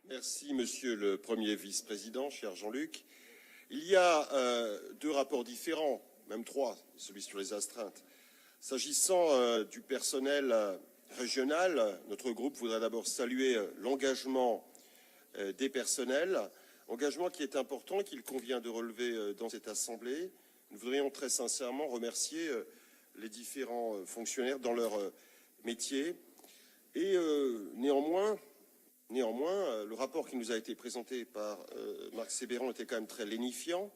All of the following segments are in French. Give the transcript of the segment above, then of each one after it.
Merci, Monsieur le Premier vice-président, cher Jean-Luc. Il y a deux rapports différents, même trois, celui sur les astreintes. S'agissant du personnel régional, notre groupe voudrait d'abord saluer l'engagement des personnels, engagement qui est important et qu'il convient de relever dans cette Assemblée. Nous voudrions très sincèrement remercier les différents fonctionnaires dans leur métier. Et néanmoins, le rapport qui nous a été présenté par Marc Sébéran était quand même très lénifiant.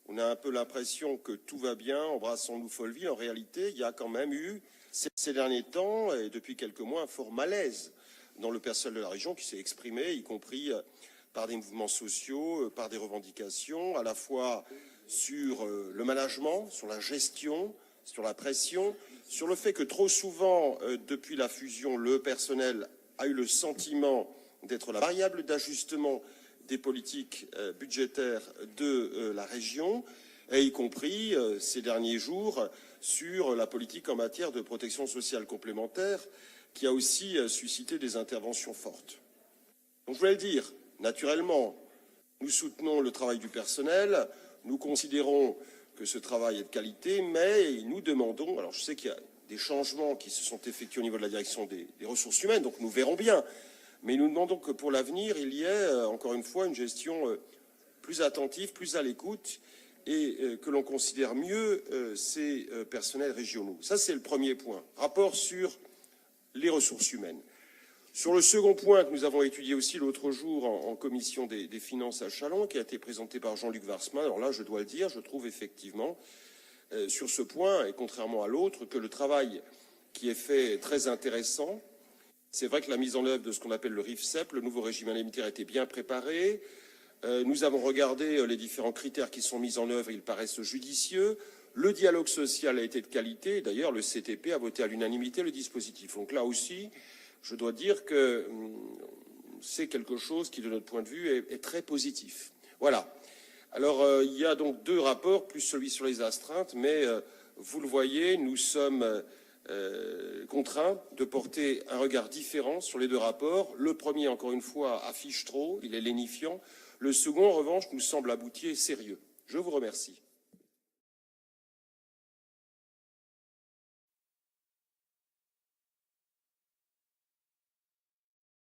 On a un peu l'impression que tout va bien, embrassons-nous folle vie. En réalité, il y a quand même eu, ces derniers temps, et depuis quelques mois, un fort malaise dans le personnel de la région qui s'est exprimé, y compris par des mouvements sociaux, par des revendications, à la fois sur le management, sur la gestion, sur la pression, sur le fait que trop souvent, depuis la fusion, le personnel a eu le sentiment d'être la variable d'ajustement des politiques budgétaires de la région, et y compris ces derniers jours sur la politique en matière de protection sociale complémentaire, qui a aussi suscité des interventions fortes. Donc je voulais le dire, naturellement, nous soutenons le travail du personnel, nous considérons que ce travail est de qualité, mais nous demandons, alors je sais qu'il y a des changements qui se sont effectués au niveau de la direction des ressources humaines, donc nous verrons bien, mais nous demandons que pour l'avenir, il y ait, encore une fois, une gestion plus attentive, plus à l'écoute, et que l'on considère mieux ces personnels régionaux. Ça, c'est le premier point. Rapport sur les ressources humaines. Sur le second point que nous avons étudié aussi l'autre jour en commission des finances à Châlons, qui a été présenté par Jean-Luc Warsmann, alors là, je dois le dire, je trouve effectivement, sur ce point, et contrairement à l'autre, que le travail qui est fait est très intéressant. C'est vrai que la mise en œuvre de ce qu'on appelle le RIFSEP, le nouveau régime indemnitaire, était bien préparée. Nous avons regardé les différents critères qui sont mis en œuvre, ils paraissent judicieux. Le dialogue social a été de qualité. D'ailleurs, le CTP a voté à l'unanimité le dispositif. Donc là aussi, je dois dire que c'est quelque chose qui, de notre point de vue, est très positif. Voilà. Alors, il y a donc deux rapports, plus celui sur les astreintes, mais vous le voyez, nous sommes contraints de porter un regard différent sur les deux rapports. Le premier, encore une fois, affiche trop, il est lénifiant. Le second, en revanche, nous semble abouti et sérieux. Je vous remercie.